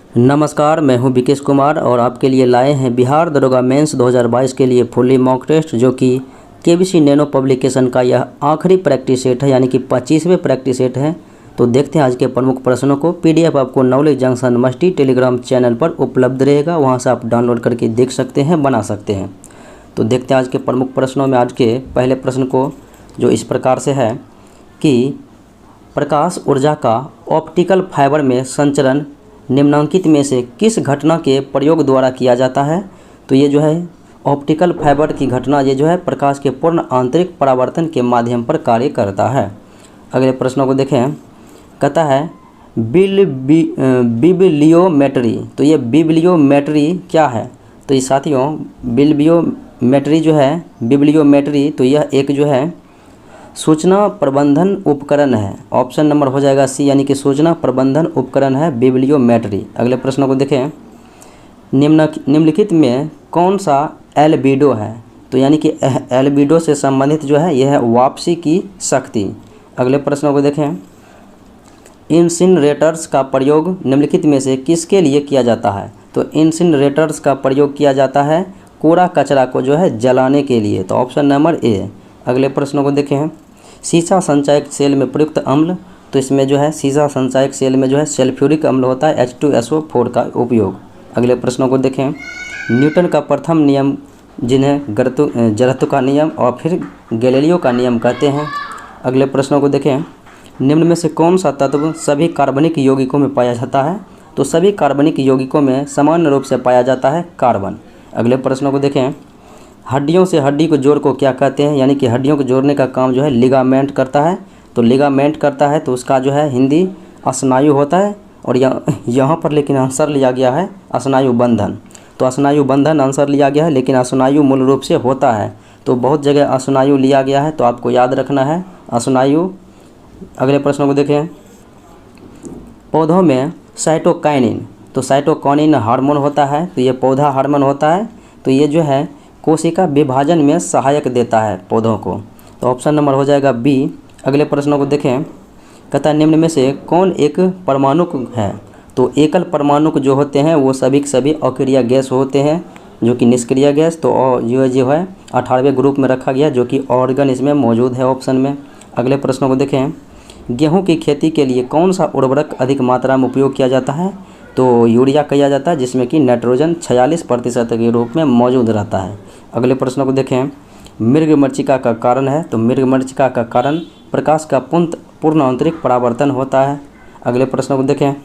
नमस्कार, मैं हूं विकेश कुमार और आपके लिए लाए हैं बिहार दरोगा मेंस 2022 के लिए फुल्ली मॉक टेस्ट, जो कि केबीसी नैनो पब्लिकेशन का यह आखिरी प्रैक्टिस सेट है, यानी कि 25वें प्रैक्टिस सेट है। तो देखते हैं आज के प्रमुख प्रश्नों को। पीडीएफ आपको knowledge junction musty Telegram channel पर उपलब्ध रहेगा, वहां से आप डाउनलोड करके देख सकते हैं, बना सकते हैं। तो देखते हैं आज के प्रमुख प्रश्नों में। आज के पहले प्रश्न को जो इस प्रकार से है कि प्रकाश ऊर्जा का ऑप्टिकल फाइबर में संचरण निम्नलिखित में से किस घटना के प्रयोग द्वारा किया जाता है। तो ये जो है ऑप्टिकल फाइबर की घटना, ये जो है प्रकाश के पूर्ण आंतरिक परावर्तन के माध्यम पर कार्य करता है। अगले प्रश्नों को देखें। कहता है बिब्लियोमेट्री। तो ये बिब्लियोमेट्री क्या है? तो ये साथियों बिब्लियोमेट्री जो है, बिब्लियोमेट्री तो यह एक जो है सूचना प्रबंधन उपकरण है। ऑप्शन नंबर हो जाएगा सी, यानी कि सूचना प्रबंधन उपकरण है बिब्लियोमेट्री। अगले प्रश्न को देखें। निम्नलिखित में कौन सा एल्बिडो है? तो यानी कि एल्बिडो से संबंधित जो है यह है वापसी की शक्ति। अगले प्रश्नों को देखें। इंसिनरेटर्स का प्रयोग निम्नलिखित में से किसके लिए किया जाता है? तो इंसिनरेटर्स का प्रयोग किया जाता है कूड़ा कचरा को जो है जलाने के लिए। तो ऑप्शन नंबर ए। अगले प्रश्नों को देखें। सीसा संचायक सेल में प्रयुक्त अम्ल। तो इसमें जो है सीसा संचायक सेल में जो है सल्फ्यूरिक अम्ल होता है, H2SO4 का उपयोग। अगले प्रश्नों को देखें। न्यूटन का प्रथम नियम, जिन्हें जड़त्व का नियम और फिर गैलीलियो का नियम कहते हैं। अगले प्रश्नों को देखें। निम्न में से कौन सा तत्व सभी कार्बनिक यौगिकों में पाया जाता है? तो सभी कार्बनिक यौगिकों में सामान्य रूप से पाया जाता है कार्बन। अगले प्रश्नों को देखें। हड्डियों से हड्डी को जोड़ को क्या कहते हैं? यानी कि हड्डियों को जोड़ने का काम जो है लिगामेंट करता है। तो लिगामेंट करता है तो उसका जो है हिंदी स्नायु होता है, और यहाँ पर लेकिन आंसर लिया गया है स्नायु बंधन। तो स्नायु बंधन आंसर लिया गया है, लेकिन स्नायु मूल रूप से होता है। तो बहुत जगह स्नायु लिया गया है, तो आपको याद रखना है स्नायु। अगले प्रश्नों को देखें। पौधों में साइटोकाइनिन, तो साइटोकाइनिन हार्मोन होता है, तो ये पौधा हार्मोन होता है। तो ये जो है कोशिका विभाजन में सहायक देता है पौधों को। तो ऑप्शन नंबर हो जाएगा बी। अगले प्रश्नों को देखें। कहता है निम्न में से कौन एक परमाणुक है? तो एकल परमाणुक जो होते हैं वो सभी के सभी अक्रिय गैस होते हैं, जो कि निष्क्रिय गैस। तो जो है 18वें ग्रुप में रखा गया, जो कि ऑर्गन इसमें मौजूद है ऑप्शन में। अगले प्रश्नों को देखें। गेहूँ की खेती के लिए कौन सा उर्वरक अधिक मात्रा में उपयोग किया जाता है? तो यूरिया किया जाता है, जिसमें कि नाइट्रोजन 46% के रूप में मौजूद रहता है। अगले प्रश्नों को देखें। मृगमरीचिका का कारण है? तो मृगमरीचिका का कारण प्रकाश का पूर्ण आंतरिक परावर्तन होता है। अगले प्रश्नों को देखें।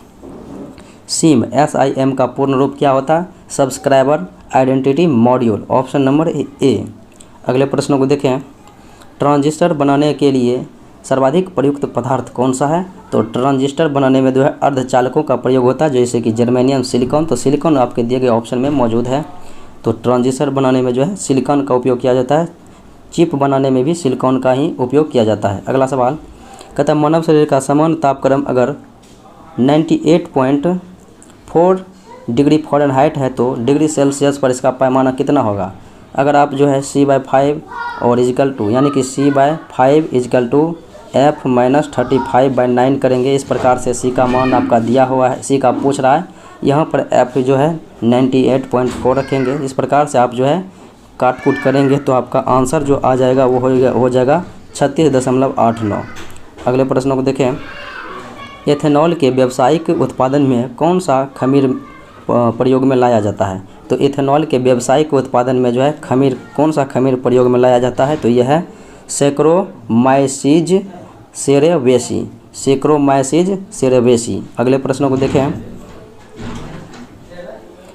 SIM SIM का पूर्ण रूप क्या होता है? Subscriber identity module. Option number A. अगले प्रश्नों को देखें। ट्रांजिस्टर बनाने के लिए सर्वाधिक प्रयुक्त पदार्थ कौन सा है? तो ट्रांजिस्टर बनाने में जो है अर्धचालकों का प्रयोग होता है, जैसे कि जर्मेनियम, सिलिकॉन। तो सिलिकॉन आपके दिए गए ऑप्शन में मौजूद है। तो ट्रांजिस्टर बनाने में जो है सिलिकॉन का उपयोग किया जाता है। चिप बनाने में भी सिलिकॉन का ही उपयोग किया जाता है। अगला सवाल कहता है मानव शरीर का सामान्य तापक्रम अगर 98.4 डिग्री फ़ारेनहाइट है तो डिग्री सेल्सियस पर इसका पैमाना कितना होगा? अगर आप जो है C/5 और इजिकल टू, यानी कि C/5 इजिकल टू F-35/9 करेंगे। इस प्रकार से C का मान आपका दिया हुआ है, C का पूछ रहा है। यहाँ पर F जो है 98.4 रखेंगे। इस प्रकार से आप जो है काट कूट करेंगे तो आपका आंसर जो आ जाएगा वो हो जाएगा 36.89। अगले प्रश्नों को देखें। एथेनॉल के व्यावसायिक उत्पादन में कौन सा खमीर प्रयोग में लाया जाता है? तो एथेनॉल के व्यावसायिक उत्पादन में जो है खमीर, कौन सा खमीर प्रयोग में लाया जाता है? तो यह है सैक्रोमाइसीज सेरेवेसी। सैक्रोमाइसीज सेरेवेसी। अगले प्रश्नों को देखें।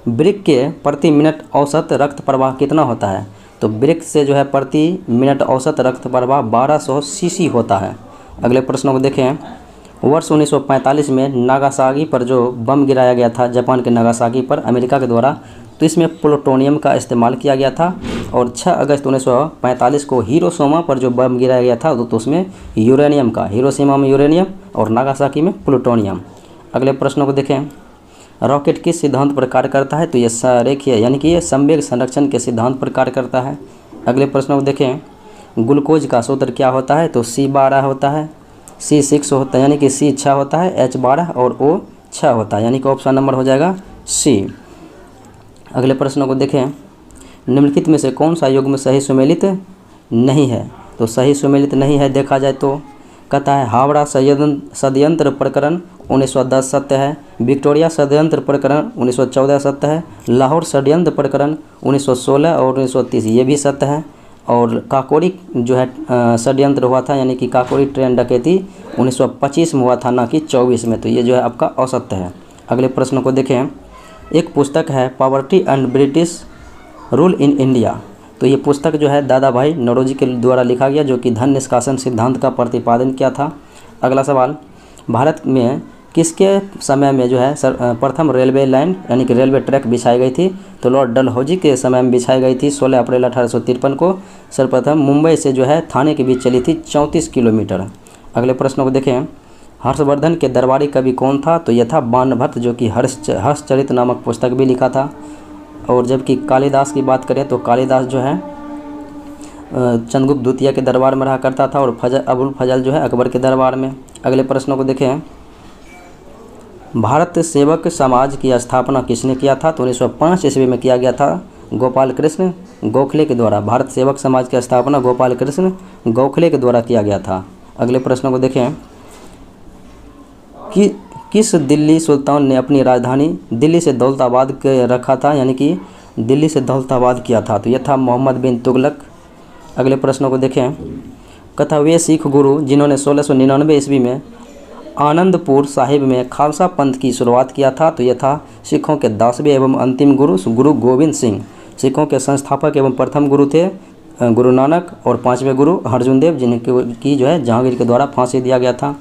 वृक्क के प्रति मिनट औसत रक्त प्रवाह कितना होता है? तो वृक्क से जो है प्रति मिनट औसत रक्त प्रवाह 1200 सीसी होता है। अगले प्रश्नों को देखें। वर्ष 1945 में नागासाकी पर जो बम गिराया गया था, जापान के नागासाकी पर अमेरिका के द्वारा, तो इसमें प्लूटोनियम का इस्तेमाल किया गया था। और 6 अगस्त 1945 को हिरोशिमा पर जो बम गिराया गया था तो उसमें यूरेनियम का, हिरोशिमा में यूरेनियम और नागासाकी में प्लूटोनियम। अगले प्रश्नों को देखें। रॉकेट किस सिद्धांत पर कार्य करता है? तो ये रेखीय, यानी कि ये संवेग संरक्षण के सिद्धांत पर कार्य करता है। अगले प्रश्नों को देखें। ग्लूकोज का सूत्र क्या होता है? तो C12 होता है, C6 होता है, यानी कि C6 होता है, H12 और O 6 होता है, यानी कि ऑप्शन नंबर हो जाएगा सी। अगले प्रश्नों को देखें, निम्नलिखित में से कौन सा युग्म सही सुमेलित नहीं है? तो सही सुमेलित नहीं है देखा जाए तो कहता है हावड़ा षड्यंत्र प्रकरण 1910 सत्य है, विक्टोरिया षड्यंत्र प्रकरण 1914 सत्य है, लाहौर षड्यंत्र प्रकरण 1916 और 1930 ये भी सत्य है, और काकोरी जो है षड्यंत्र हुआ था, यानी कि काकोरी ट्रेन डकैती 1925 में हुआ था, ना कि 24 में, तो ये जो है आपका असत्य है। अगले प्रश्न को देखें, एक पुस्तक है poverty and British rule in India, तो ये पुस्तक जो है दादा भाई नौरोजी के द्वारा लिखा गया, जो कि धन निष्कासन सिद्धांत का प्रतिपादन किया था। अगला सवाल, भारत में किसके समय में जो है प्रथम रेलवे लाइन यानी कि रेलवे ट्रैक बिछाई गई थी? तो लॉर्ड डलहौजी के समय में बिछाई गई थी 16 अप्रैल 1853 को। सर्वप्रथम मुंबई से जो है थाने के बीच चली थी 34 किलोमीटर। अगले प्रश्न को देखें, हर्षवर्धन के दरबारी कवि कौन था? तो यह था बाणभट्ट, जो कि हर्षचरित नामक पुस्तक भी लिखा था। और जबकि कालिदास की बात करें तो कालिदास जो है चंद्रगुप्त द्वितीय के दरबार में रहा करता था, और अबुल फजल जो है अकबर के दरबार में। अगले प्रश्नों को देखें, भारत सेवक समाज की स्थापना किसने किया था? तो 1905 ईस्वी में किया गया था गोपाल कृष्ण गोखले के द्वारा। भारत सेवक समाज की स्थापना गोपाल कृष्ण गोखले के द्वारा किया गया था। अगले प्रश्नों को देखें कि किस दिल्ली सुल्तान ने अपनी राजधानी दिल्ली से दौलताबाद के रखा था, यानी कि दिल्ली से दौलताबाद किया था? तो यह था मोहम्मद बिन तुगलक। अगले प्रश्नों को देखें, कथा वे सिख गुरु जिन्होंने 1699 ईस्वी में आनंदपुर साहिब में खालसा पंथ की शुरुआत किया था? तो यह था सिखों के 10वें एवं अंतिम गुरु गुरु गोविंद सिंह। सिखों के संस्थापक एवं प्रथम गुरु थे गुरु नानक, और 5वें गुरु अर्जुन देव, जिनकी जो है जहांगीर के द्वारा फांसी दिया गया था।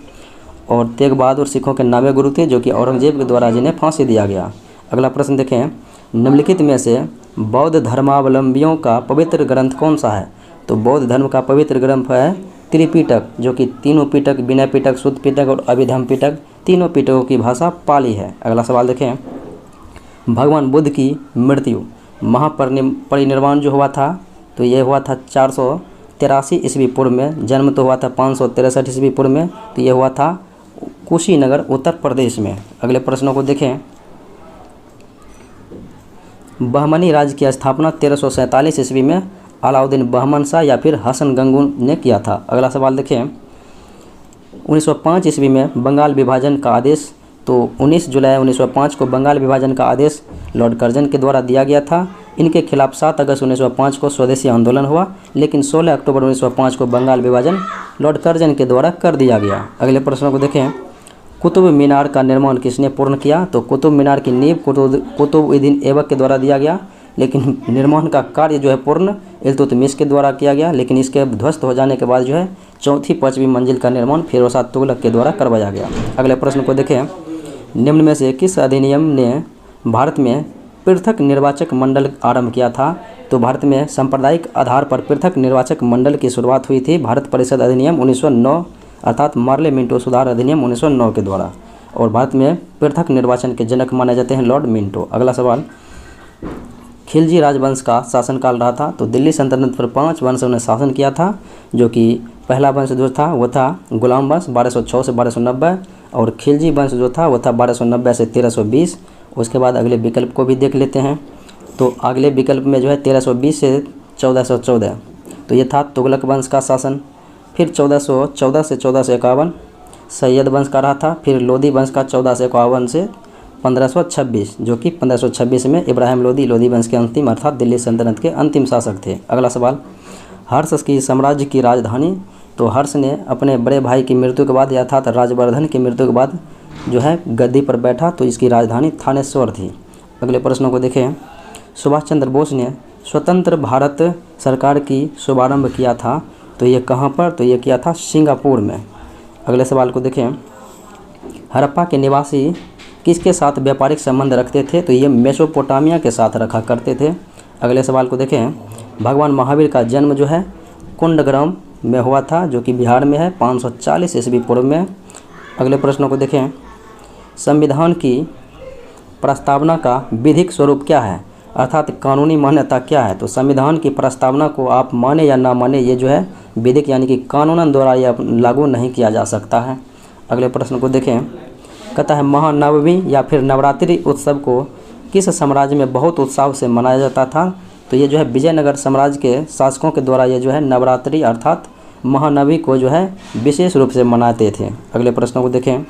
और तेग बहादुर सिखों के 9वें गुरु थे, जो कि औरंगजेब के द्वारा जिन्हें फांसी दिया गया। अगला प्रश्न देखें, निम्नलिखित में से बौद्ध धर्मावलंबियों का पवित्र ग्रंथ कौन सा है? तो बौद्ध धर्म का पवित्र ग्रंथ है त्रिपिटक, जो कि तीनों पिटक विनय पिटक, सुत्त पिटक और अभिधम पिटक, तीनों पिटकों की भाषा पाली है। अगला सवाल देखें, भगवान बुद्ध की मृत्यु महापरिनिर्वाण जो हुआ था, तो ये हुआ था 483 ईस्वी पूर्व में। जन्म तो हुआ था 563 ईस्वी पूर्व में, तो ये हुआ था कुशीनगर उत्तर प्रदेश में। अगले प्रश्नों को देखें, बहमनी राज्य की स्थापना 1347 ईस्वी में अलाउद्दीन बहमन शाह या फिर हसन गंगू ने किया था। अगला सवाल देखें, 1905 ईस्वी में बंगाल विभाजन का आदेश, तो 19 जुलाई 1905 को बंगाल विभाजन का आदेश लॉर्ड कर्जन के द्वारा दिया गया था। इनके खिलाफ 7 अगस्त 1905 को स्वदेशी आंदोलन हुआ, लेकिन 16 अक्टूबर 1905 को बंगाल विभाजन लॉर्ड कर्जन के द्वारा कर दिया गया। अगले प्रश्नों को देखें, कुतुब मीनार का निर्माण किसने पूर्ण किया? तो कुतुब मीनार की नींव कुतुबुद्दीन ऐबक के द्वारा दिया गया, लेकिन निर्माण का कार्य जो है पूर्ण इल्तुतमिश के द्वारा किया गया। लेकिन इसके ध्वस्त हो जाने के बाद जो है चौथी 5वीं मंजिल का निर्माण फिरोज शाह तुगलक के द्वारा करवाया गया। अगले प्रश्न को देखें, निम्न में से किस अधिनियम ने भारत में पृथक निर्वाचक मंडल आरंभ किया था? तो भारत में सांप्रदायिक आधार पर पृथक निर्वाचक मंडल की शुरुआत हुई थी भारत परिषद अधिनियम 1909 अर्थात मार्ले मिंटो सुधार अधिनियम 1909 के द्वारा, और भारत में पृथक निर्वाचन के जनक माने जाते हैं लॉर्ड मिंटो। अगला सवाल, खिलजी राजवंश का शासनकाल रहा था, तो दिल्ली सल्तनत पर 5 वंशों ने शासन किया था, जो कि पहला वंश जो था वो था गुलाम वंश 1206 से 1290, और खिलजी वंश जो था वो था 1290 से 1320। उसके बाद अगले विकल्प को भी देख लेते हैं, तो अगले विकल्प में जो है 1320 से 1414, तो ये था तुगलक वंश का शासन। फिर 1414 से 1451 सैयद वंश का रहा था। फिर लोधी वंश का 1451 से 1526, जो कि 1526 में इब्राहिम लोधी वंश के अंतिम अर्थात दिल्ली सल्तनत के अंतिम शासक थे। अगला सवाल, हर्ष की साम्राज्य की राजधानी, तो हर्ष ने अपने बड़े भाई की मृत्यु के बाद अर्थात राजवर्धन की मृत्यु के बाद जो है गद्दी पर बैठा, तो इसकी राजधानी थानेश्वर थी। अगले प्रश्नों को देखें, सुभाष चंद्र बोस ने स्वतंत्र भारत सरकार की शुभारंभ किया था, तो ये कहाँ पर? तो ये किया था सिंगापुर में। अगले सवाल को देखें, हड़प्पा के निवासी किसके साथ व्यापारिक संबंध रखते थे? तो ये मेसोपोटामिया के साथ रखा करते थे। अगले सवाल को देखें, भगवान महावीर का जन्म जो है कुंडग्राम में हुआ था, जो कि बिहार में है 540 ईस्वी पूर्व में। अगले प्रश्नों को देखें, संविधान की प्रस्तावना का विधिक स्वरूप क्या है अर्थात कानूनी मान्यता क्या है? तो संविधान की प्रस्तावना को आप माने या ना माने, ये जो है विधिक यानी कि कानूनन द्वारा यह लागू नहीं किया जा सकता है। अगले प्रश्न को देखें, कहता है महानवमी या फिर नवरात्रि उत्सव को किस साम्राज्य में बहुत उत्साह से मनाया जाता था? तो ये जो है विजयनगर साम्राज्य के शासकों के द्वारा ये जो है नवरात्रि अर्थात महानवमी को जो है विशेष रूप से मनाते थे। अगले प्रश्नों को देखें।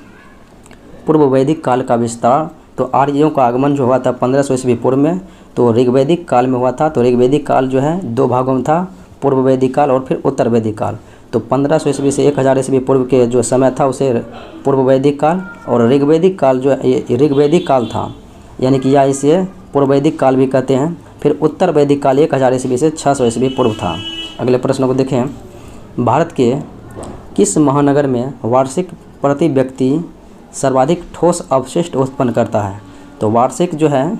पूर्व वैदिक काल का विस्तार, तो आर्यों का आगमन जो हुआ था 1500 ईस्वी पूर्व में, तो ऋग्वैदिक काल में हुआ था। तो ऋग्वैदिक काल जो है 2 भागों में था, पूर्व वैदिक काल और फिर उत्तर वैदिक काल। तो 1500 ईस्वी से 1000 ईस्वी पूर्व के जो समय था उसे पूर्व वैदिक काल, और ऋग्वैदिक काल जो है ऋग्वैदिक काल था, यानी कि या इसे पूर्व वैदिक काल भी कहते हैं। फिर उत्तर वैदिक काल 1000 ईस्वी से 600 ईस्वी पूर्व था। अगले प्रश्न को देखें। भारत के किस महानगर में वार्षिक प्रति व्यक्ति सर्वाधिक ठोस अपशिष्ट उत्पन्न करता है? तो वार्षिक जो है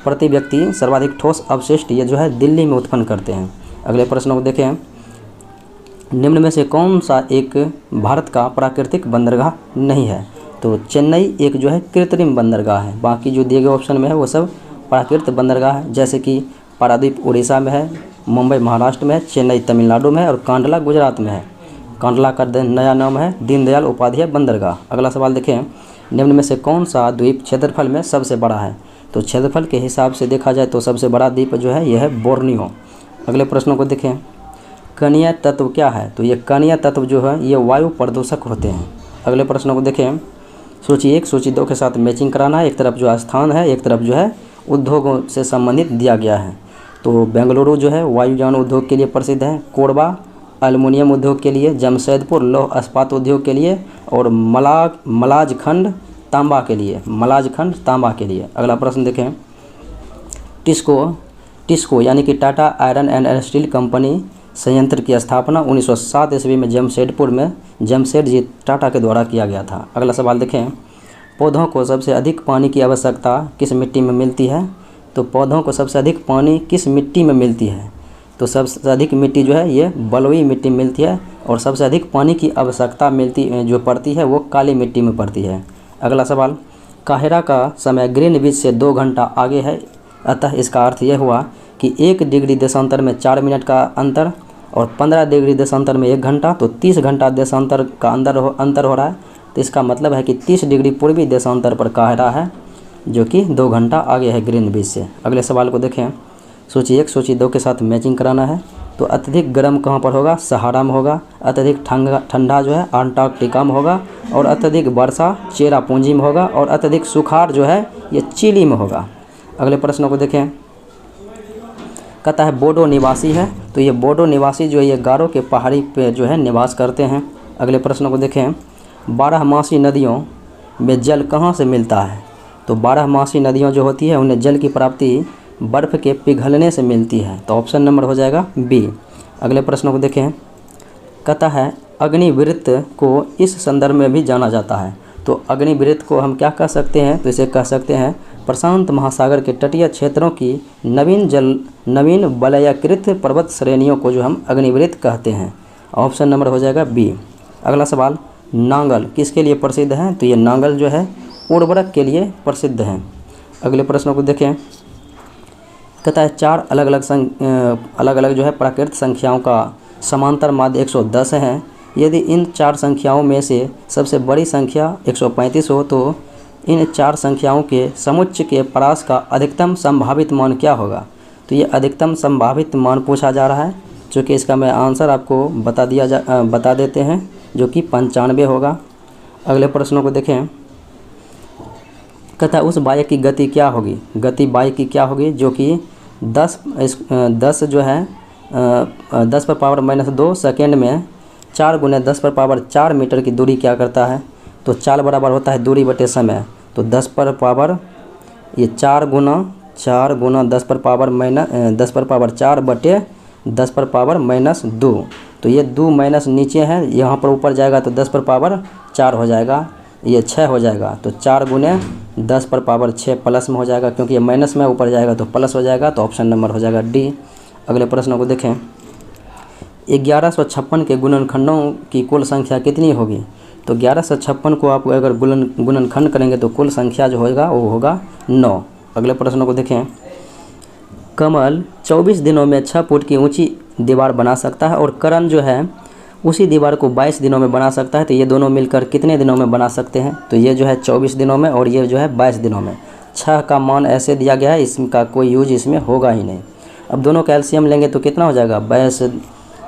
प्रति व्यक्ति सर्वाधिक ठोस अपशिष्ट ये जो है दिल्ली में उत्पन्न करते हैं। अगले प्रश्न को देखें। निम्न में से कौन सा एक भारत का प्राकृतिक बंदरगाह नहीं है? तो चेन्नई एक जो है कृत्रिम बंदरगाह है, बाकी जो दिए गए ऑप्शन में है वो सब प्राकृतिक बंदरगाह है, जैसे कि पारादीप उड़ीसा में है, मुंबई महाराष्ट्र में है, चेन्नई तमिलनाडु में है और कांडला गुजरात में है। कांडला का नया नाम है दीनदयाल उपाध्याय बंदरगाह। अगला सवाल देखें। निम्न में से कौन सा द्वीप क्षेत्रफल में सबसे बड़ा है? तो क्षेत्रफल के हिसाब से देखा जाए तो सबसे बड़ा द्वीप जो है यह है बोर्नियो। अगले प्रश्नों को देखें। कणीय तत्व क्या है? तो ये कणीय तत्व जो है ये वायु प्रदूषक होते हैं। अगले प्रश्नों को देखें। सूची 1 सूची 2 के साथ मैचिंग कराना है। एक तरफ जो स्थान है, एक तरफ जो है उद्योगों से संबंधित दिया गया है। तो बेंगलुरु जो है वायुयान उद्योग के लिए प्रसिद्ध है, कोरबा एल्युमिनियम उद्योग के लिए, जमशेदपुर लौह इस्पात उद्योग के लिए और मलाजखंड तांबा के लिए। अगला प्रश्न देखें। टिस्को यानी कि Tata iron and steel company संयंत्र की स्थापना 1907 ईस्वी में जमशेदपुर में जमशेदजी टाटा के द्वारा किया गया था। अगला सवाल देखें। पौधों को सबसे अधिक पानी की आवश्यकता किस मिट्टी में मिलती है? तो पौधों को सबसे अधिक पानी किस मिट्टी में मिलती है? तो सबसे अधिक मिट्टी जो है ये बलुई मिट्टी में मिलती है, और सबसे अधिक पानी की आवश्यकता पड़ती है वो काली मिट्टी में पड़ती है। अगला सवाल। काहिरा का समय ग्रीनविच से 2 घंटा आगे है, अतः इसका अर्थ यह हुआ कि 1 डिग्री देशांतर में 4 मिनट का अंतर और 15 डिग्री देशांतर में 1 घंटा, तो 30 घंटा देशांतर का अंतर हो रहा है। तो इसका मतलब है कि 30 डिग्री पूर्वी देशांतर पर काहिरा है, जो कि 2 घंटा आगे है ग्रीनविच से। अगले सवाल को देखें। सूची 1 सूची 2 के साथ मैचिंग कराना है। तो अत्यधिक गर्म कहाँ पर होगा? सहारा में होगा। अत्यधिक ठंडा जो है अंटार्कटिका में होगा, और अत्यधिक वर्षा चेरापूंजी में होगा, और अत्यधिक सुखाड़ जो है ये चिली में होगा। अगले प्रश्नों को देखें। कहता है बोडो निवासी है, तो ये बोडो निवासी जो है ये गारो के पहाड़ी पे जो है निवास करते हैं। अगले प्रश्नों को देखें। 12मासी नदियों में जल कहाँ से मिलता है? तो 12मासी नदियाँ जो होती है उन्हें जल की प्राप्ति बर्फ़ के पिघलने से मिलती है, तो ऑप्शन नंबर हो जाएगा बी। अगले प्रश्नों को देखें। कहता है अग्निवृत्त को इस संदर्भ में भी जाना जाता है, तो अग्निवृत्त को हम क्या कह सकते हैं? तो इसे कह सकते हैं प्रशांत महासागर के तटीय क्षेत्रों की नवीन वलयाकृत पर्वत श्रेणियों को जो हम अग्निवृत्त कहते हैं। ऑप्शन नंबर हो जाएगा बी। अगला सवाल। नांगल किसके लिए प्रसिद्ध है? तो ये नांगल जो है उर्वरक के लिए प्रसिद्ध है। अगले प्रश्नों को देखें। कहता है 4 अलग अलग जो है प्राकृत संख्याओं का समांतर माध्य 110 है। यदि इन 4 संख्याओं में से सबसे बड़ी संख्या 135 हो तो इन 4 संख्याओं के समुच्चय के परास का अधिकतम संभावित मान क्या होगा? तो ये अधिकतम संभावित मान पूछा जा रहा है, जो कि इसका मैं आंसर आपको बता देते हैं, जो कि 95 होगा। अगले प्रश्नों को देखें। कहता है उस बायक की गति क्या होगी? गति बायक की क्या होगी जो कि 10 जो है 10 पर पावर -2 सेकेंड में 4 × 10 पर पावर 4 मीटर की दूरी क्या करता है? तो चाल बराबर होता है दूरी बटे समय, तो 10 पर पावर ये 4 × 10 पर पावर 4 बटे 10 पर पावर -2, तो ये 2 माइनस नीचे है, यहाँ पर ऊपर जाएगा तो 10 पर पावर 4 हो जाएगा, ये 6 हो जाएगा, तो 4 × 10 पर पावर 6 प्लस में हो जाएगा, क्योंकि ये माइनस में ऊपर जाएगा तो प्लस हो जाएगा, तो ऑप्शन नंबर हो जाएगा डी। अगले प्रश्नों को देखें। 1156 के गुणनखंडों की कुल संख्या कितनी होगी? तो 1156 को आप अगर गुणनखंड करेंगे तो कुल संख्या जो होगा वो होगा 9। अगले प्रश्नों को देखें। कमल 24 दिनों में 6 फुट की ऊंची दीवार बना सकता है और करण जो है उसी दीवार को 22 दिनों में बना सकता है, तो ये दोनों मिलकर कितने दिनों में बना सकते हैं? तो ये जो है 24 दिनों में और ये जो है 22 दिनों में। 6 का मान ऐसे दिया गया है, इसका कोई यूज इसमें होगा ही नहीं। अब दोनों का एलसीएम लेंगे तो कितना हो जाएगा? 22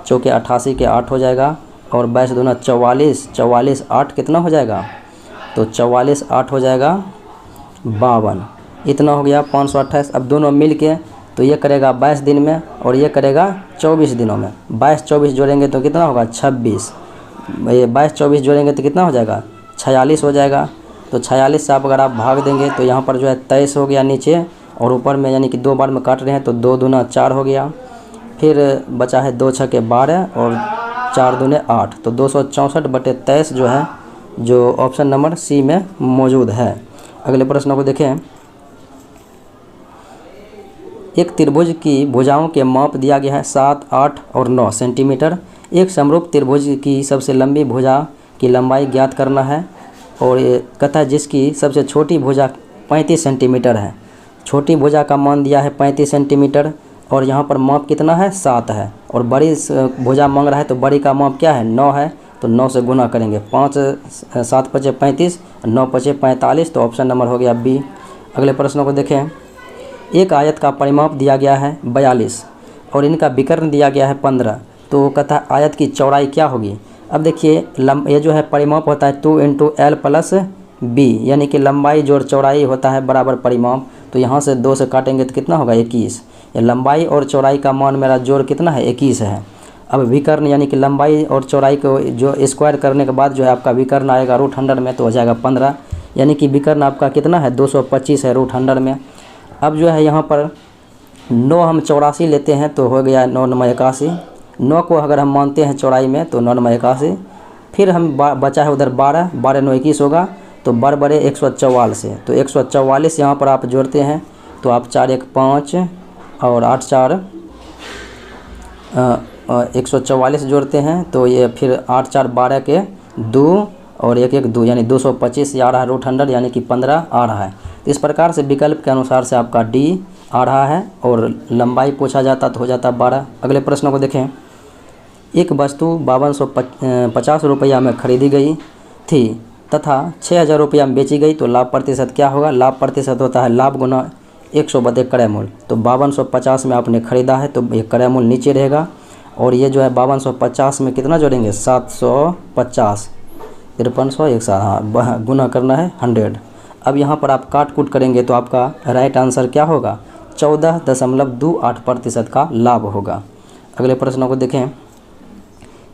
चौके 88 के 8 हो जाएगा और 22 दूना 44, 44 8 कितना हो जाएगा? तो 44 8 हो जाएगा 52, इतना हो गया 528। अब दोनों मिल के तो ये करेगा 22 दिन में और ये करेगा 24 दिनों में। 22 24 जोड़ेंगे तो कितना होगा? 26। ये 22 24 जोड़ेंगे तो कितना हो जाएगा? 46 हो जाएगा। तो 46 से आप अगर आप भाग देंगे तो यहाँ पर जो है 23 हो गया नीचे और ऊपर में, यानी कि 2 बार में काट रहे हैं तो 2 दूना 4 हो गया। फिर बचा है 2 छक्के 12 और 4 दूने 8, तो 264/23 जो है, जो ऑप्शन नंबर सी में मौजूद है। अगले प्रश्न को देखें। एक त्रिभुज की भुजाओं के माप दिया गया है 7, 8 और 9 सेंटीमीटर। एक समरूप त्रिभुज की सबसे लंबी भुजा की लंबाई ज्ञात करना है और ये कहता है जिसकी सबसे छोटी भुजा 35 सेंटीमीटर है। छोटी भुजा का मान दिया है 35 सेंटीमीटर और यहाँ पर माप कितना है? 7 है और बड़ी भुजा मांग रहा है, तो बड़ी का माप क्या है? 9 है, तो 9 से गुना करेंगे। 5 7 पचे 35, 9 पचे 45, तो ऑप्शन नंबर हो गया बी। अगले प्रश्नों को देखें। एक आयत का परिमाप दिया गया है 42 और इनका विकर्ण दिया गया है 15, तो कहता है आयत की चौड़ाई क्या होगी? अब देखिए ये जो है परिमाप होता है 2 × L + B, यानी कि लंबाई जोड़ चौड़ाई होता है बराबर परिमाप। तो यहाँ से 2 से काटेंगे तो कितना होगा? 21। ये लंबाई और चौड़ाई का मान मेरा जोड़ कितना है? 21 है। अब विकर्ण यानी कि लंबाई और चौड़ाई को जो स्क्वायर करने के बाद जो है आपका विकर्ण आएगा √100 में, तो हो जाएगा 15, यानी कि विकर्ण आपका कितना है? 225 है √100 में। अब जो है यहाँ पर 9 हम 84 लेते हैं तो हो गया 9 9 81। 9 को अगर हम मानते हैं चौड़ाई में तो 9 9 81। फिर हम बचा है उधर 12, 12 9 21 होगा, तो बर बड़े 144 से, तो 144 यहाँ पर आप जोड़ते हैं तो आप 4 1 5 और 8 4 144 जोड़ते हैं, तो ये फिर 8 4 12 के 2 और 1 1 2, यानी 225 आ रहा है √100, यानी कि 15 आ रहा है। तो इस प्रकार से विकल्प के अनुसार से आपका डी आ रहा है और लंबाई पूछा जाता तो हो जाता 12। अगले प्रश्न को देखें। एक वस्तु 5250 रुपया में खरीदी गई थी तथा 6000 रुपया में बेची गई, तो लाभ प्रतिशत क्या होगा? लाभ प्रतिशत होता है लाभ गुना 100/100 क्रय मूल्य। तो 5250 में आपने ख़रीदा है तो ये क्रय मूल्य नीचे रहेगा और ये जो है 5250 में कितना जोड़ेंगे? 750, 5300 एक साथ, हाँ गुना करना है 100। अब यहाँ पर आप काट कूट करेंगे तो आपका राइट आंसर क्या होगा? 14.28% का लाभ होगा। अगले प्रश्नों को देखें।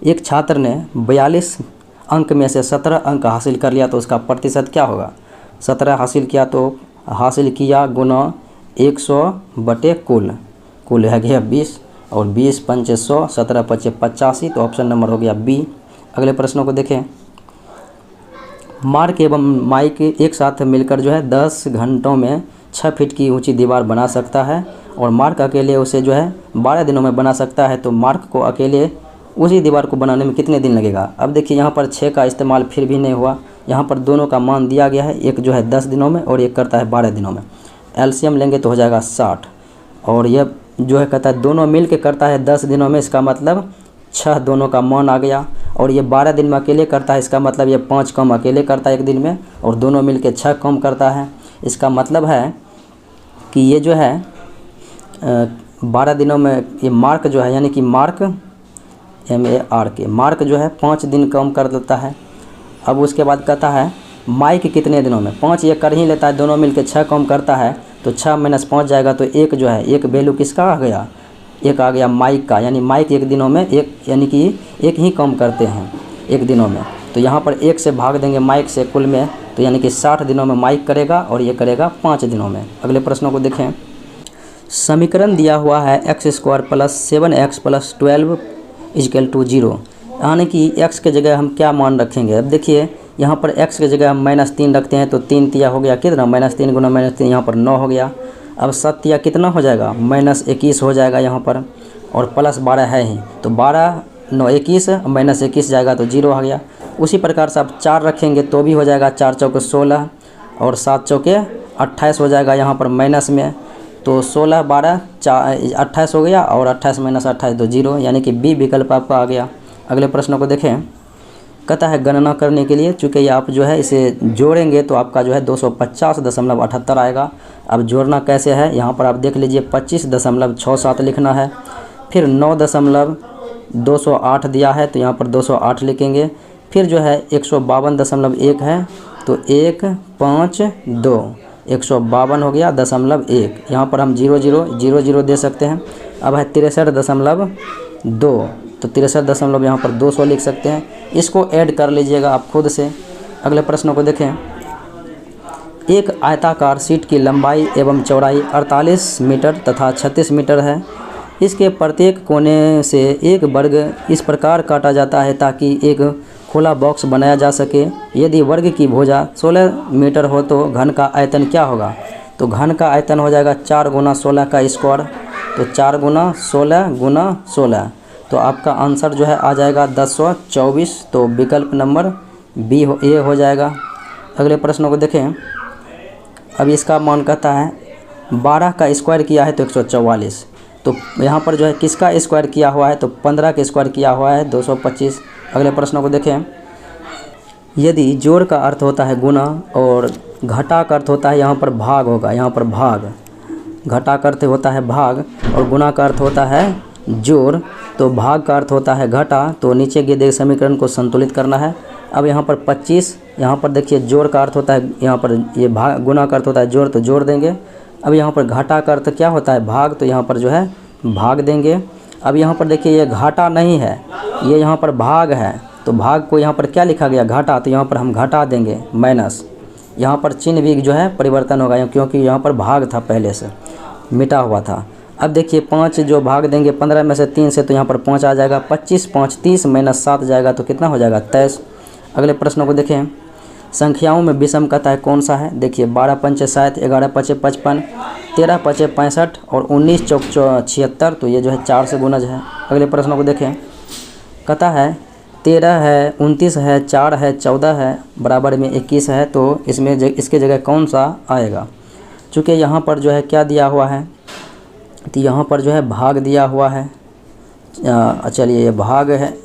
एक छात्र ने 42 अंक में से 17 अंक हासिल कर लिया, तो उसका प्रतिशत क्या होगा? 17 हासिल किया तो हासिल किया गुना 100/कुल, कुल है गया 20 और 20 पंचे 100, 17 पचे 85, तो ऑप्शन नंबर हो गया बी। अगले प्रश्नों को देखें। मार्क एवं माइक एक साथ मिलकर जो है 10 घंटों में 6 फीट की ऊंची दीवार बना सकता है और मार्क अकेले उसे जो है 12 दिनों में बना सकता है, तो मार्क को अकेले उसी दीवार को बनाने में कितने दिन लगेगा? अब देखिए यहाँ पर 6 का इस्तेमाल फिर भी नहीं हुआ, यहाँ पर दोनों का मान दिया गया है, एक जो है 10 दिनों में और एक करता है 12 दिनों में। एलसीएम लेंगे तो हो जाएगा 60 और यह जो है कहता है दोनों मिल के करता है 10 दिनों में, इसका मतलब 6 दोनों का मान आ गया। और ये 12 दिन में अकेले करता है, इसका मतलब ये 5 कम अकेले करता है एक दिन में और दोनों मिल के 6 कम करता है। इसका मतलब है कि ये जो है 12 दिनों में ये मार्क जो है, यानी कि मार्क MARK मार्क जो है 5 दिन कम कर देता है। अब उसके बाद कहता है माइक कितने दिनों में? 5 ये कर ही लेता है, दोनों मिल के 6 कम करता है, तो 6 - 5 जाएगा, तो एक जो है एक वैल्यू किसका आ गया? एक आ गया माइक का, यानी माइक एक दिनों में एक, यानी कि एक ही कम करते हैं एक दिनों में। तो यहाँ पर 1 से भाग देंगे माइक से कुल में, तो यानी कि 60 दिनों में माइक करेगा और ये करेगा 5 दिनों में। अगले प्रश्नों को देखें। समीकरण दिया हुआ है x² + 7x + 12 = 0, यानी कि x के जगह हम क्या मान रखेंगे? अब देखिए यहाँ पर x के जगह हम -3 रखते हैं, तो 3 तिया हो गया कितना? -3 गुना -3, यहाँ पर 9 हो गया। अब 7 तिया कितना हो जाएगा? -21 हो जाएगा यहाँ पर, और +12 है ही, तो 12 9 21 -21 जाएगा तो 0 आ गया। उसी प्रकार से आप 4 रखेंगे तो भी हो जाएगा, 4 चौके 16 और 7 चौके 28 हो जाएगा यहाँ पर माइनस में, तो 16 12 28 हो गया और 28 - 28 तो 0, यानी कि बी विकल्प आपका आ गया। अगले प्रश्न को देखें। कहता है गणना करने के लिए, चूँकि आप जो है इसे जोड़ेंगे तो आपका जो है 250.78 आएगा। अब जोड़ना कैसे है, यहाँ पर आप देख लीजिए 25.67 लिखना है, फिर 9.208 दिया है तो यहाँ पर 208 लिखेंगे, फिर जो है 152.1 है तो 152 152 हो गया .1, यहाँ पर हम 0000 दे सकते हैं। अब है 63.2 तो 63 यहाँ पर 200 लिख सकते हैं, इसको ऐड कर लीजिएगा आप खुद से। अगले प्रश्न को देखें। एक आयताकार शीट की लंबाई एवं चौड़ाई 48 मीटर तथा 36 मीटर है। इसके प्रत्येक कोने से एक वर्ग इस प्रकार काटा जाता है ताकि एक खुला बॉक्स बनाया जा सके। यदि वर्ग की भुजा 16 मीटर हो तो घन का आयतन क्या होगा? तो घन का आयतन हो जाएगा 4 गुना 16 का स्क्वायर, तो 4 गुना 16 तो आपका आंसर जो है आ जाएगा 1024, तो विकल्प नंबर बी ए हो जाएगा। अगले प्रश्न को देखें। अब इसका मान कहता है 12 का स्क्वायर किया है तो 144, तो यहाँ पर जो है किसका स्क्वायर किया हुआ है तो 15 का स्क्वायर किया हुआ है 225। अगले प्रश्न को देखें। यदि जोड़ का अर्थ होता है गुना और घटा का अर्थ होता है यहाँ पर भाग होगा, यहाँ पर भाग, घटा का अर्थ होता है भाग और गुना का अर्थ होता है जोड़, तो भाग का अर्थ होता है घटा, तो नीचे दिए गए समीकरण को संतुलित करना है। अब यहाँ पर 25, यहाँ पर देखिए जोड़ का अर्थ होता है, यहाँ पर ये भाग, गुना का अर्थ होता है जोड़, तो जोड़ देंगे। अब यहाँ पर घाटा का अर्थ क्या होता है भाग, तो यहाँ पर जो है भाग देंगे। अब यहाँ पर देखिए ये घाटा नहीं है, ये यहाँ पर भाग है, तो भाग को यहाँ पर क्या लिखा गया घाटा, तो यहाँ पर हम घटा देंगे माइनस, यहाँ पर चिन्ह भी जो है परिवर्तन होगा क्योंकि यहाँ पर भाग था पहले से मिटा हुआ था। अब देखिए 5 जो भाग देंगे 15 में से 3 से, तो यहाँ पर 5 आ जाएगा, 25 5 30 माइनस 7 जाएगा तो कितना हो जाएगा 23। अगले प्रश्न को देखें। संख्याओं में विषम कहता है कौन सा है? देखिए 12 पंचे 60, 11 पचे 55, 13 पचे 65 और 19 चौक 76, तो ये जो है 4 से गुणज है। अगले प्रश्न को देखें। कहता है 13 है, 29 है, 4 है, 14 है, बराबर में 21 है, तो इसमें इसके जगह कौन सा आएगा? चूँकि यहाँ पर जो है क्या दिया हुआ है, तो यहाँ पर जो है भाग दिया हुआ है, चलिए ये भाग है।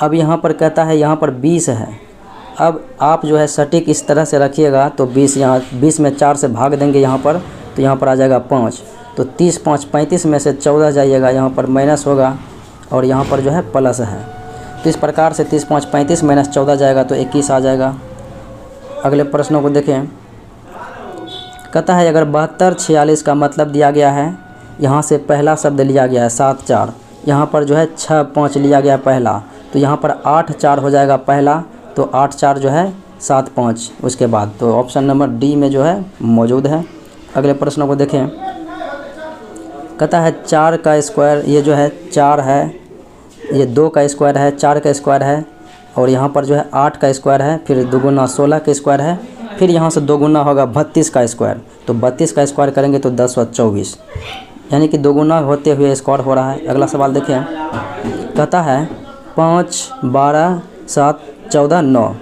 अब यहाँ पर कहता है यहाँ पर 20 है। अब आप जो है सटीक इस तरह से रखिएगा तो 20, यहाँ 20 में 4 से भाग देंगे यहाँ पर, तो यहाँ पर आ जाएगा 5, तो 30 5 35 में से 14 जाइएगा, यहाँ पर माइनस होगा और यहाँ पर जो है प्लस है, तो इस प्रकार से 30 5 35 माइनस 14 जाएगा तो 21 आ जाएगा। अगले प्रश्नों को देखें। कहता है अगर 72 46 का मतलब दिया गया है, यहाँ से पहला शब्द लिया गया है 7 4, यहाँ पर जो है 6 5 लिया गया पहला, तो यहाँ पर 8 4 हो जाएगा पहला, तो 8 4 जो है 7 5 उसके बाद, तो ऑप्शन नंबर डी में जो है मौजूद है। अगले प्रश्नों को देखें। कहता है 4 का स्क्वायर, ये जो है 4 है, ये 2 का स्क्वायर है, 4 का स्क्वायर है, और यहाँ पर जो है 8 का स्क्वायर है, फिर 2 गुना 16 का स्क्वायर है, फिर यहाँ से 2 गुना होगा 32 का स्क्वायर, तो 32 का स्क्वायर करेंगे तो 10 और 24, यानी कि 2 गुना होते हुए स्क्वायर हो रहा है। अगला सवाल देखें। कहता है 5 12 7 14 9,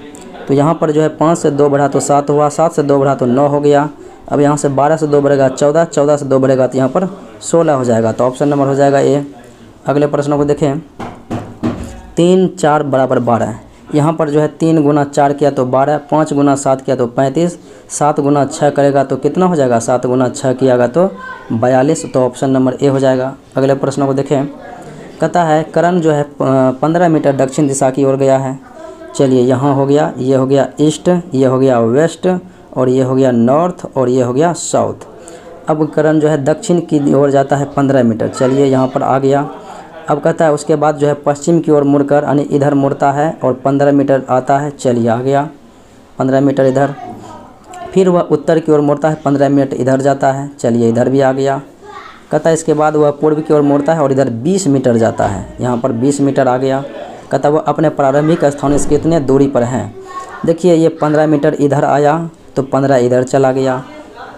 तो यहाँ पर जो है 5 से 2 बढ़ा तो 7 हुआ, 7 से 2 बढ़ा तो 9 हो गया। अब यहाँ से 12 से 2 बढ़ेगा 14, 14 से 2 बढ़ेगा तो यहाँ पर 16 हो जाएगा, तो ऑप्शन नंबर हो जाएगा ए। अगले प्रश्नों को देखें। 3 4 बराबर 12, यहाँ पर जो है 3 गुना 4 किया तो 12, 5 गुना 7 किया तो 35, 7 गुना 6 करेगा तो कितना हो जाएगा, 7 गुना 6 कियागा तो 42, तो ऑप्शन नंबर ए हो जाएगा। अगले प्रश्नों को देखें। कहता है करण जो है 15 मीटर दक्षिण दिशा की ओर गया है। चलिए यहाँ हो गया, ये हो गया ईस्ट, ये हो गया वेस्ट, और ये हो गया नॉर्थ, और ये हो गया साउथ। अब करण जो है दक्षिण की ओर जाता है 15 मीटर, चलिए यहाँ पर आ गया। अब कहता है उसके बाद जो है पश्चिम की ओर मुड़कर यानी इधर मुड़ता है और 15 मीटर आता है, चलिए आ गया 15 मीटर इधर। फिर वह उत्तर की ओर मुड़ता है, 15 मिनट इधर जाता है, चलिए इधर भी आ गया। कहता है इसके बाद वह पूर्व की ओर मुड़ता है और इधर 20 मीटर जाता है, यहाँ पर 20 मीटर आ गया। कहता है वह अपने प्रारंभिक स्थान से कितने दूरी पर हैं। देखिए ये 15 मीटर इधर आया तो 15 इधर चला गया,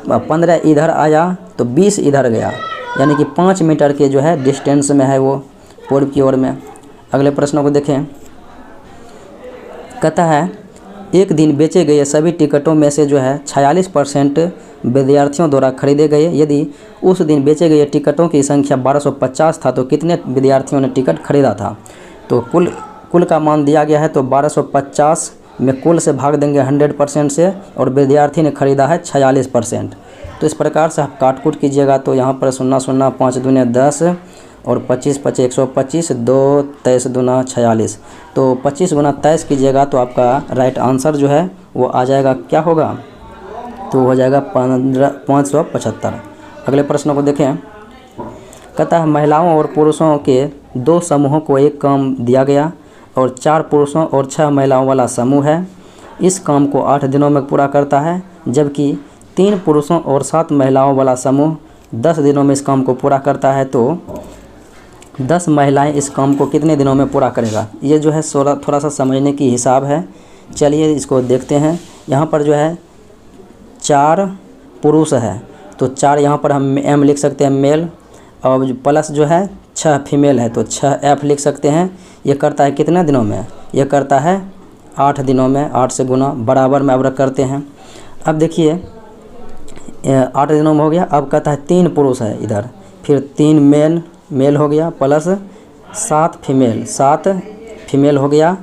15 इधर आया तो 20 इधर गया, यानी कि 5 मीटर के जो है डिस्टेंस में है वो पूर्व की ओर में। अगले प्रश्नों को देखें। कहता है एक दिन बेचे गए सभी टिकटों में से जो है 46% विद्यार्थियों द्वारा खरीदे गए। यदि उस दिन बेचे गए टिकटों की संख्या 1250 था तो कितने विद्यार्थियों ने टिकट खरीदा था। तो कुल का मान दिया गया है तो 1250 में कुल से भाग देंगे 100% से, और विद्यार्थी ने खरीदा है 46%। तो इस प्रकार से आप काट कूट कीजिएगा तो यहाँ पर 0 0 5 दूने 10 और 25 25 125 2 23 दूना 46, तो 25 गुना 23 कीजिएगा तो आपका राइट आंसर जो है वो आ जाएगा, क्या होगा, तो हो जाएगा 575। अगले प्रश्न को देखें। कहता है महिलाओं और पुरुषों के 2 समूहों को एक काम दिया गया और 4 पुरुषों और 6 महिलाओं वाला समूह है। इस काम को 8 दिनों में पूरा करता है, जबकि 3 पुरुषों और 7 महिलाओं वाला समूह 10 दिनों में इस काम को पूरा करता है। तो 10 महिलाएं इस काम को कितने दिनों में पूरा करेगा? ये जो है थोड़ा सा समझने की हिसाब है। चलिए इसको देखते हैं। यहाँ पर जो है 4 पुरुष है तो 4 यहाँ पर हम एम लिख सकते हैं मेल, और प्लस जो है 6 फीमेल है तो 6 एफ लिख सकते हैं। ये करता है कितने दिनों में? ये करता है 8 दिनों में। 8 से गुना बराबर में अब रख करते हैं। अब देखिए 8 दिनों में हो गया। अब कहता है 3 पुरुष है इधर, फिर 3 मेल हो गया, प्लस 7 फीमेल हो गया,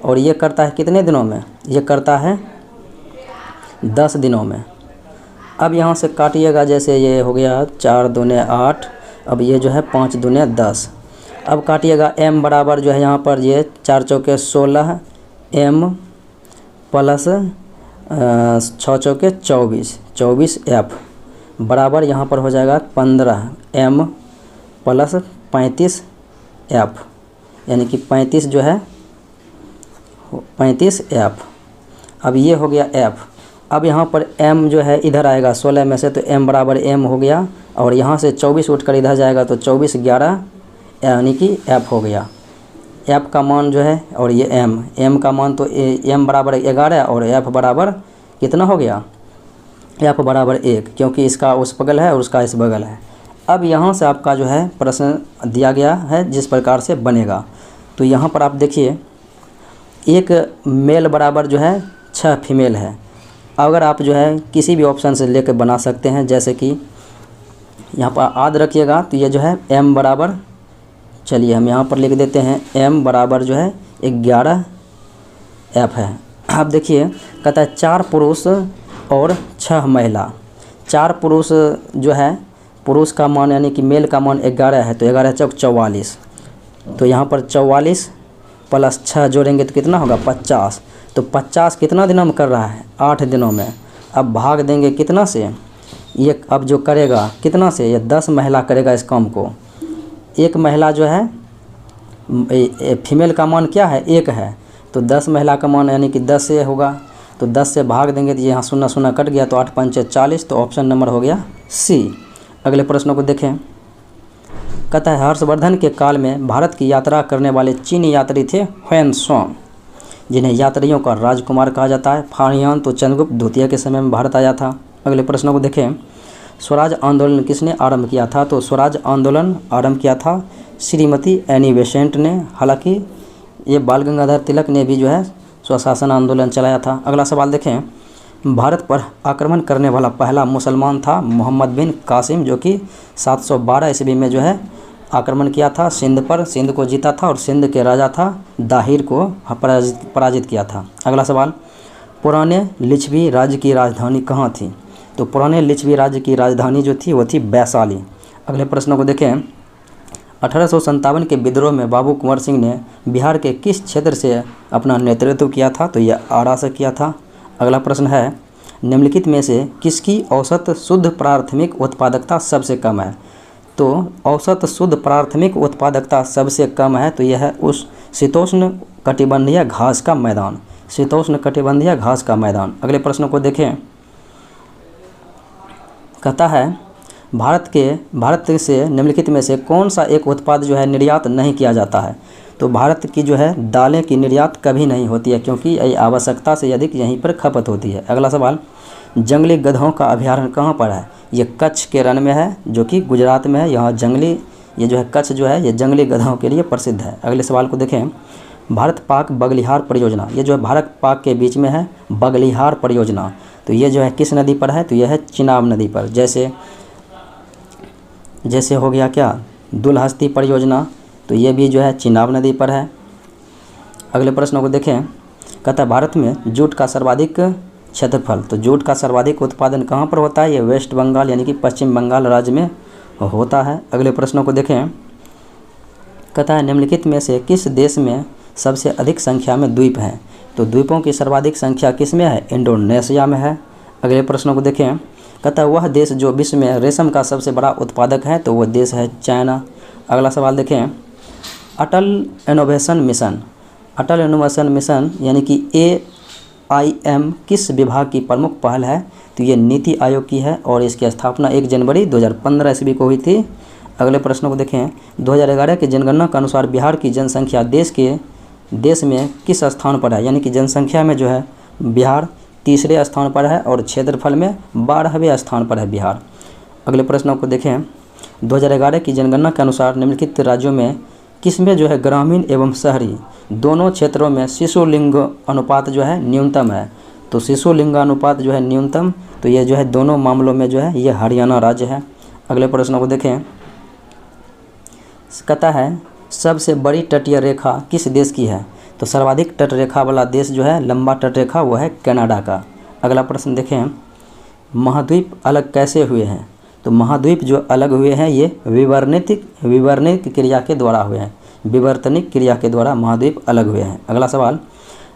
और ये करता है कितने दिनों में? ये करता है 10 दिनों में। अब यहाँ से काटिएगा, जैसे ये हो गया 4 दूने 8, अब ये जो है 5 दूने 10। अब काटिएगा m बराबर जो है यहाँ पर ये 4 चौके 16 m प्लस 6 चौके 24 f बराबर यहाँ पर हो जाएगा 15 m प्लस 35 f, यानी कि 35 जो है 35 f। अब ये हो गया f। अब यहाँ पर m जो है इधर आएगा 16 में से, तो m बराबर m हो गया, और यहाँ से 24 उठकर इधर जाएगा तो 24 11 यानी कि f हो गया। f का मान जो है, और ये m का मान तो m बराबर 11 और f बराबर कितना हो गया? f बराबर 1, क्योंकि इसका उस बगल है और उसका इस बगल है। अब यहाँ से आपका जो है प्रश्न दिया गया है जिस प्रकार से बनेगा। तो यहाँ पर आप देखिए, एक मेल बराबर जो है 6 फीमेल है। अगर आप जो है किसी भी ऑप्शन से लेकर बना सकते हैं, जैसे कि यहाँ पर याद रखिएगा, तो ये जो है m बराबर, चलिए हम यहाँ पर लिख देते हैं m बराबर जो है 11 f है। आप देखिए कहता है 4 पुरुष और 6 महिला। 4 पुरुष जो है, पुरुष का मान यानी कि मेल का मान 11 है, तो 11 चौक 44, तो यहाँ पर 44 प्लस 6 जोड़ेंगे तो कितना होगा? 50। तो 50 कितना दिनों में कर रहा है? 8 दिनों में। अब भाग देंगे कितना से? ये अब जो करेगा कितना से? ये 10 महिला करेगा इस काम को। एक महिला जो है, फीमेल का मान क्या है? 1 है, तो 10 महिला का मान यानी कि 10 से होगा, तो 10 से भाग देंगे तो यहाँ 0 0 कट गया, तो 8 5 40, तो ऑप्शन नंबर हो गया सी। अगले प्रश्नों को देखें। कहता है हर्षवर्धन के काल में भारत की यात्रा करने वाले चीनी यात्री थे ह्वेनसांग, जिन्हें यात्रियों का राजकुमार कहा जाता है। फाहियान तो चंद्रगुप्त द्वितीय के समय में भारत आया था। अगले प्रश्नों को देखें। स्वराज आंदोलन किसने आरंभ किया था? तो स्वराज आंदोलन आरंभ किया था श्रीमती एनी बेसेंट ने। हालांकि ये बाल गंगाधर तिलक ने भी जो है स्वशासन आंदोलन चलाया था। अगला सवाल देखें। भारत पर आक्रमण करने वाला पहला मुसलमान था मोहम्मद बिन कासिम, जो कि 712 ईस्वी में जो है आक्रमण किया था सिंध पर, सिंध को जीता था और सिंध के राजा था दाहिर को पराजित किया था। अगला सवाल। पुराने लिच्छवी राज्य की राजधानी कहाँ थी? तो पुराने लिच्छवी राज्य की राजधानी जो थी वो थी वैशाली। अगले प्रश्नों को देखें। 1857 के विद्रोह में बाबू कुंवर सिंह ने बिहार के किस क्षेत्र से अपना नेतृत्व किया था? तो यह आरा से किया था। अगला प्रश्न है, निम्नलिखित में से किसकी औसत शुद्ध प्राथमिक उत्पादकता सबसे कम है? तो औसत शुद्ध प्राथमिक उत्पादकता सबसे कम है तो यह है उस शीतोष्ण कटिबंधीय घास का मैदान, शीतोष्ण कटिबंधीय घास का मैदान। अगले प्रश्न को देखें। कहता है भारत से निम्नलिखित में से कौन सा एक उत्पाद जो है निर्यात नहीं किया जाता है? तो भारत की जो है दालें की निर्यात कभी नहीं होती है, क्योंकि आवश्यकता से अधिक यहीं पर खपत होती है। अगला सवाल। जंगली गधों का अभ्यारण्य कहाँ पर है? ये कच्छ के रण में है, जो कि गुजरात में है। यहाँ जंगली, ये जो है कच्छ जो है ये जंगली गधों के लिए प्रसिद्ध है। अगले सवाल को देखें। भारत पाक बगलिहार परियोजना, ये जो है भारत पाक के बीच में है बगलिहार परियोजना, तो ये जो है किस नदी पर है? तो यह है चिनाब नदी पर। जैसे हो गया क्या दुलहस्ती परियोजना, तो ये भी जो है चिनाब नदी पर है। अगले प्रश्नों को देखें। कहता है भारत में जूट का सर्वाधिक क्षेत्रफल, तो जूट का सर्वाधिक उत्पादन कहाँ पर होता है? ये वेस्ट बंगाल यानी कि पश्चिम बंगाल राज्य में होता है। अगले प्रश्नों को देखें। कहता है निम्नलिखित में से किस देश में सबसे अधिक संख्या में द्वीप हैं? तो द्वीपों की सर्वाधिक संख्या किस में है? इंडोनेशिया में है। अगले प्रश्नों को देखें। कहता है वह देश जो विश्व में रेशम का सबसे बड़ा उत्पादक है, तो वह देश है चाइना। अगला सवाल देखें। अटल इनोवेशन मिशन, अटल इनोवेशन मिशन यानी कि AIM किस विभाग की प्रमुख पहल है? तो ये नीति आयोग की है और इसकी स्थापना 1 जनवरी 2015 ईस्वी को हुई थी। अगले प्रश्नों को देखें। 2011 की जनगणना के अनुसार बिहार की जनसंख्या देश में किस स्थान पर है? यानी कि जनसंख्या में जो है बिहार तीसरे स्थान पर है और क्षेत्रफल में 12वें स्थान पर है बिहार। अगले प्रश्नों को देखें। 2011 की जनगणना के अनुसार निम्नलिखित राज्यों में किसमें जो है ग्रामीण एवं शहरी दोनों क्षेत्रों में शिशु लिंग अनुपात जो है न्यूनतम है? तो शिशु लिंग अनुपात जो है न्यूनतम, तो ये जो है दोनों मामलों में जो है ये हरियाणा राज्य है। अगले प्रश्नों को देखें। कहता है सबसे बड़ी तटीय रेखा किस देश की है? तो सर्वाधिक तट रेखा वाला देश जो है लंबा तट रेखा वो है कनाडा का। अगला प्रश्न देखें। महाद्वीप अलग कैसे हुए हैं? तो महाद्वीप जो अलग हुए हैं ये विवर्तनिक क्रिया के द्वारा हुए हैं, विवर्तनिक क्रिया के द्वारा महाद्वीप अलग हुए हैं। अगला सवाल।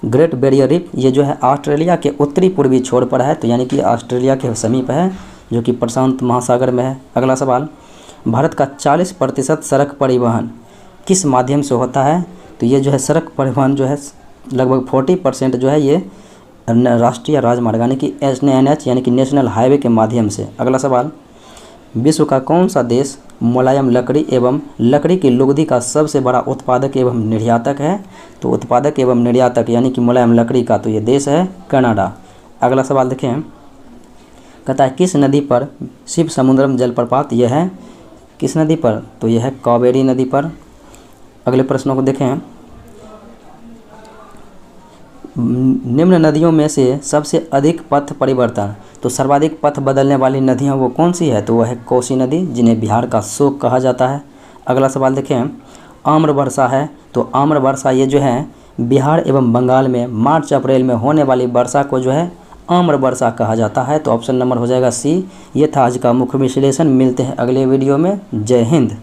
ग्रेट बैरियर रीफ ये जो है ऑस्ट्रेलिया के उत्तरी पूर्वी छोर पर है, तो यानी कि ऑस्ट्रेलिया के समीप है जो कि प्रशांत महासागर में है। अगला सवाल। भारत का 40% सड़क परिवहन किस माध्यम से होता है? तो ये जो है सड़क परिवहन जो है लगभग 40% जो है ये राष्ट्रीय राजमार्ग यानी कि NH यानी कि नेशनल हाईवे के माध्यम से। अगला सवाल। विश्व का कौन सा देश मुलायम लकड़ी एवं लकड़ी की लुगदी का सबसे बड़ा उत्पादक एवं निर्यातक है? तो उत्पादक एवं निर्यातक यानी कि मुलायम लकड़ी का तो ये देश है कनाडा। अगला सवाल देखें। कहता है किस नदी पर शिव समुद्रम जलप्रपात यह है? किस नदी पर? तो यह है कावेरी नदी पर। अगले प्रश्नों को देखें। निम्न नदियों में से सबसे अधिक पथ परिवर्तन, तो सर्वाधिक पथ बदलने वाली नदियाँ वो कौन सी है? तो वह है कोसी नदी जिन्हें बिहार का शोक कहा जाता है। अगला सवाल देखें। आम्र वर्षा है, तो आम्र वर्षा ये जो है बिहार एवं बंगाल में मार्च अप्रैल में होने वाली वर्षा को जो है आम्र वर्षा कहा जाता है। तो ऑप्शन नंबर हो जाएगा C। ये था आज का मुख्य विश्लेषण। मिलते हैं अगले वीडियो में। जय हिंद।